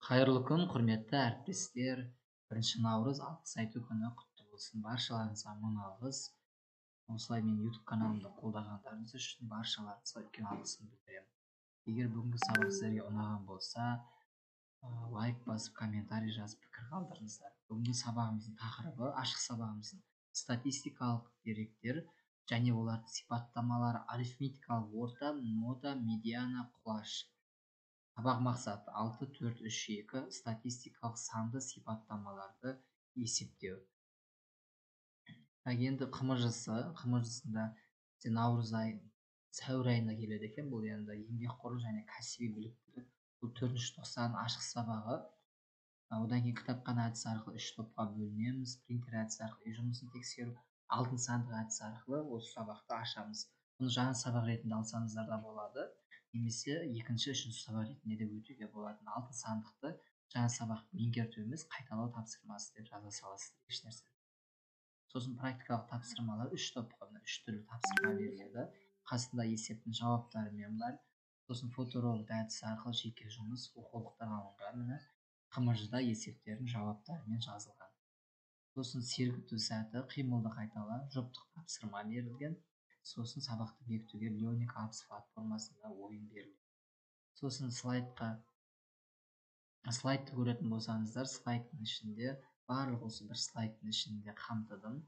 Қайырлы күн, құрметті әріптестер. 1 наурыз алғыс айту күні құтты болсын. Баршаларыңызға мың алғыс. Осылай мен YouTube каналымды қолдағандарыңыз үшін баршаларыңызға үлкен алғысымды білдіремін. Егер бүгінгі сабақ сіздерге ұнаған болса, лайк басып, комментарий жазып, пікір қалдырыңыздар. Бүгінгі сабағымыздың тақырыбы, ашық сабағымыздың статистикалық деректер және олардың сипаттамалары, арифметикалық орта, нота, медиана, құлаш. Сабақ мақсаты 6-4-3-2 статистикалық санды сипаттамаларды есептеу. Енді қымыжысында наурыз айы, сәуір айына келеді екен. Бұл енді еңбекқорлық және кәсіби біліктілік. Бұл 4-ші тоқсан ашық сабағы. Одан кейін кітапхана әдісі арқылы 3 топқа бөлінеміз. Принтер әдісі арқылы үй жұмысын тексеру, алтын сандық әдісі арқылы осы сабақты ашамыз. Бұны жаңа сабақ ретінде алсаңыздар да болады. Немесе екінші, үшінші сабақ ретінде де өтуге болатын. Алтын сандықты жаңа сабақ меңгерту емес, қайталау тапсырмасы деп жаза саласыздар, ешнәрсе. Сосын практикалық тапсырмалар 3 топқа 3 түрлі тапсырма беріледі. Қасында есептің жауаптарымен бар. Сосын фоторобот әдісі арқылы жеке жұмыс, оқулықтар алынған. Қымыжыда есептердің жауаптарымен жазылған. Сосын сергіту сәті, қимылды қайтала, жұптық тапсырма берілген. Сосын сабақты бекітуге Learning Apps платформасында ойын берілген. Сосын слайдты көретін болсаңыздар, слайдтың ішінде барлық осы бір слайдтың ішінде қамтыдым.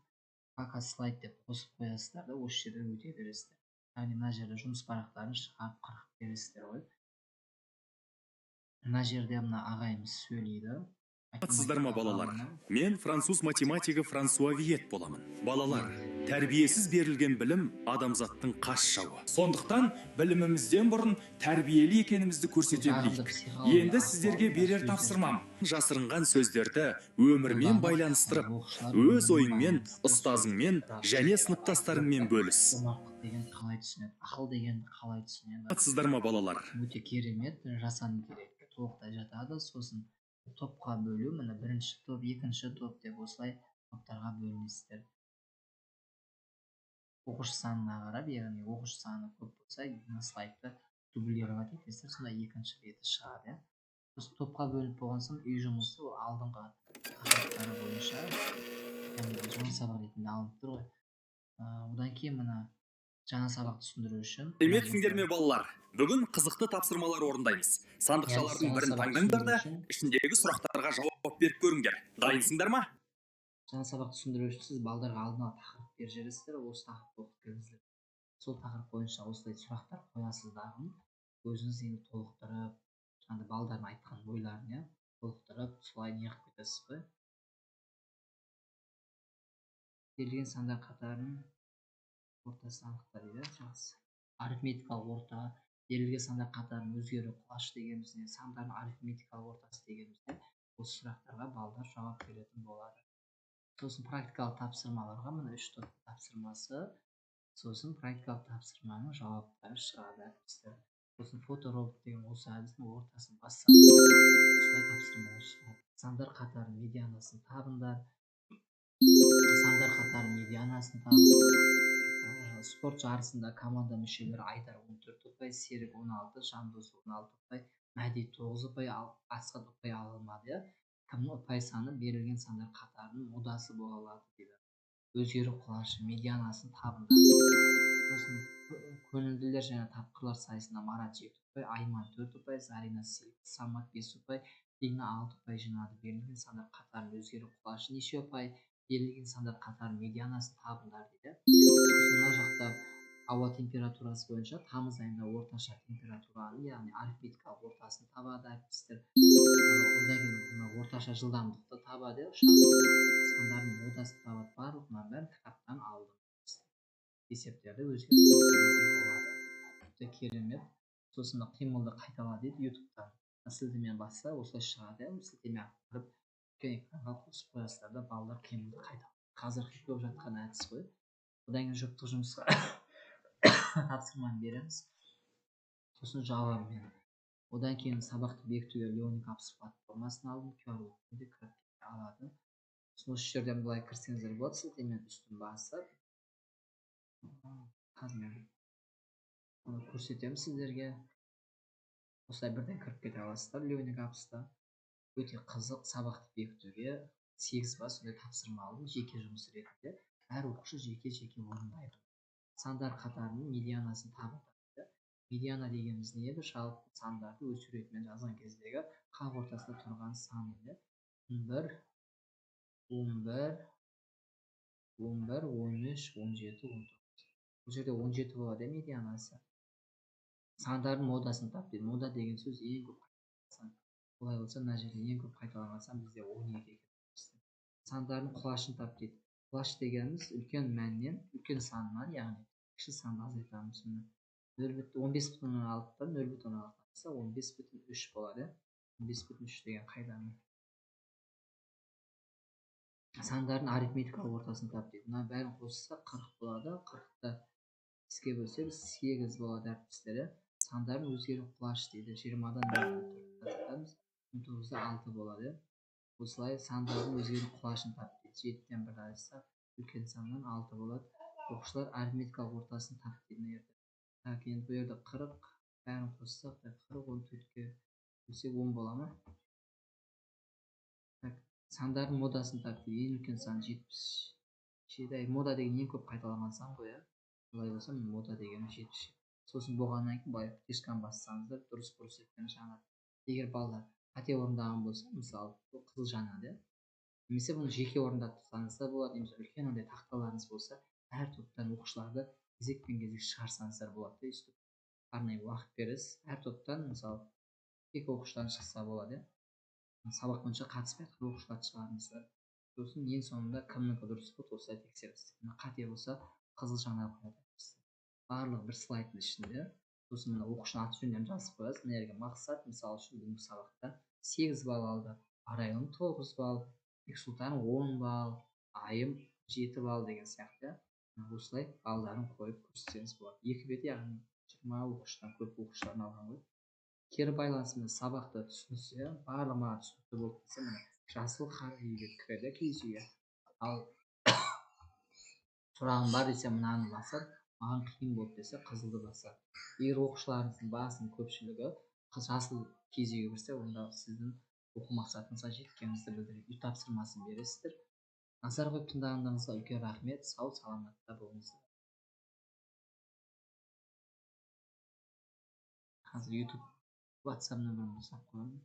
Пока слайд деп қосып қоясыздар да, осы жерде өте бересіздер. Яғни мына жерде жұмыс парақтарын шығарып қырқып бересіздер ғой. Мына жерде мына ағайымыз сөйлейді. Сіздер ма балалар? Мен француз математигі Франсуа Виет боламын. Балалар, тәрбиесіз берілген білім адамзаттың қас жауы. Сондықтан білімімізден бұрын тәрбиелі екенімізді көрсете білейік. Енді сіздерге берер тапсырмам. Жасырынған сөздерді өмірмен байланыстырып, өз ойыңмен, ұстазыңмен және сыныптастарыңмен бөліс. Ақыл дегенді қалай түсінеді? Сіздер ма балалар? Өте керемет, жасанды дерекке толықтай жатады. Сосын топқа бөлу, міне бірінші топ, екінші топ деп осылай топтарға бөлінесіздер. Оқушы санына қарап, яғни оқушы саны көп болса, слайдты дублировать етесіздер, сонда екінші беті шығады. Сосын топқа бөлініп болған соң үй жұмысы алдыңғы тақырыптары бойынша, жаңа сабақ ретінде алынып тұр ғой. Одан кейін мына жаңа сабақты түсіндіру үшін. Сәлеметсіңдер ме балалар? Бүгін қызықты тапсырмалар орындаймыз. Сандықшалардың бірін таңдаңдар да, ішіндегі сұрақтарға жауап беріп көріңдер. Дайынсыңдар ма? Жаңа сабақты түсіндіру үшін сіз балдарға алдына тақырып беріп жібересіздер, осы тақырыпты оқып келіңіздер. Сол тақырып бойынша осылай сұрақтар қоясыздар. Өзіңіз енді толықтырып, жаңағыдай балдардың айтқан ойларын толықтырып, солай неғып кетесіз ғой. Берілген сандар қатарының ортасы анықтар дейді. Жақсы. Арифметикалық орта, берілген сандар қатарының өзгеру құлаш дегенімізде, сандардың арифметикалық ортасы дегенімізде, осы сұрақтарға балдар жауап беретін болады. Сосын практикалық тапсырмаларға мына 3 топ тапсырмасы, сосын практикалық тапсырманың жауаптары шығады. Сосын фоторобот деген осы әдістің ортасын бассаңыз, осылай тапсырмалар шығады. Сандар қатарының медианасын табыңдар. Сандар қатарының медианасын табыңдар. Спорт жарысында команда мүшелері Айдар 14 ұпай, Серік 16, Жандос 16 ұпай, Мәди 9 ұпай, Асқат ұпай алынады. Кімнің ұпай саны берілген сандар қатарының модасы бола алады дейді. Өзгеру құлашы медианасын табыңдар. Сосын көңілділер және тапқырлар сайысында Марат 7 ұпай, Айман 4 ұпай, Зарина 8, Самат 5 ұпай, Дина 6 ұпай жинады. Берілген сандар қатарының өзгеру құлашы неше ұпай? Берілген сандар қатарының медианасын табыңдар дейді. Мына жақта ауа температурасы бойынша тамыз айында орташа температураны, яғни арифметикалық ортасын табады әріптестер. Одан кейін орташа жылдамдықты табады, сандардың ортасын табады. Барлығынан бәрін кітаптан алдым. Есептерді өзгертуге болады. Өте керемет. Сосын қимылды қайтала дейді ютубтан. Сілтемен басса осылай шығады. Сілтеме қырып үлкен экранға қосып қоясыздар да балалар қимылды қайталайды. Қазіргі көп жатқан әдіс қой. Одан кейін жұптық жұмысқа тапсырманы береміз. Сосын жауабымен. Одан кейін сабақты бекітуге Learning Apps платформасын алдым. QR-кодты кіріп алады. Осы жерден былай кірсеңіздер болады, сілтемен үстін басып. Қазір көрсетемін сіздерге. Осылай бірден кіріп кете аласыздар Learning Apps'та. өте қызық сабақты бекітуге 8 бас сондай тапсырма алдым жеке жұмыс ретінде. Әр оқушы жеке орындайды. Сандар қатарының медианасын табылды. Медиана дегеніміз не еді? Жалпы сандарды өз суретімен жазған кездегі қақ ортасында тұрған сан еді. 11, 13, 13, 17, 19. Бұл жерде 17 болады медианасы. Сандардың модасын тап дейді. Мода деген сөз ең көп қайталанған. Олай болса, мына жерде ең көп қайталанған сан бізде 12 екен. Сандардың құлашын тап дейді. Құлаш дегеніміз үлкен мәннен, үлкен саннан, яғни кіші санды азайтамыз. 15,6-тан 0,16 алса 15,3 болады. 15,3 деген қайдағы? Сандардың арифметикалық ортасын тап дейді. Мына бәрін қосса 40 болады. 40-ты 2-ге бөлсек 8 болады әріптестері. Сандардың өзгеру құлаш дейді. 20-дан 19-да 6 болады. Осылай сандардың өзгеру құлашын тап дейді. 7-тен 1 айырсақ үлкен саннан 6 болады. Оқушылар арифметикалық ортасын тап дейді. Так, енді бұл жерде 40 бәрін қоссақ 40 14-ге бөлсек 10 бола ма? Так, сандардың модасын тап дейді. Ең үлкен сан 77. Мода деген ең көп қайталанған сан ғой, иә. Олай болса, мода деген 77. Сосын болғаннан кейін былай флешканы бассаңыздар дұрыс көрсеткен жаңа. Егер балалар қате орындаған болса, мысалы, қызыл жанады, немесе бұны жеке орындап тұрсаңыз да болады, немесе үлкен андай тақталарыңыз болса, әр топтан оқушыларды кезекпен шығарсаңыздар болады. Арнайы уақыт бересіз. Әр топтан, мысалы, 2 оқушыдан шықса болады. Сабақ бойынша қатыспайтын оқушыларды шығарыңыздар. Сосын ең соңында кімнікі дұрыс болды, осылай тексересіз. Қате болса, қызыл жаңа қояды. Барлығы бір слайдтың ішінде. Сосын мына оқушының аты жөндерін жазып қоясыз. Мына жерге мақсат, мысалы үшін бүгінгі сабақта 8 балл алды, Арайлым 9 балл, Бексұлтан 10 балл, Айым 7 балл деген сияқты. Осылай балдарын қойып көрсетсеңіз болады. Екі бет, яғни 20 оқушыдан көп оқушыларын алған ғой. Кері байланысымен сабақты түсінсе, барлығы маған түсінікті болды десе, міне жасыл қара үйге кіреді киіз үйге. Ал сұрағым бар десе, мынаны басады, маған қиын болды десе, қызылды басады. Егер оқушыларыңыздың басының көпшілігі жасыл киіз үйге кірсе, онда сіздің оқу мақсатыңызға жеткеніңізді білдіреді. Үй тапсырмасын бересіздер. Назар қойып тыңдағандарыңызға үлкен рахмет. Сау саламатта болыңыздар. Қазір YouTube WhatsApp нөмірімді жазып қоямын.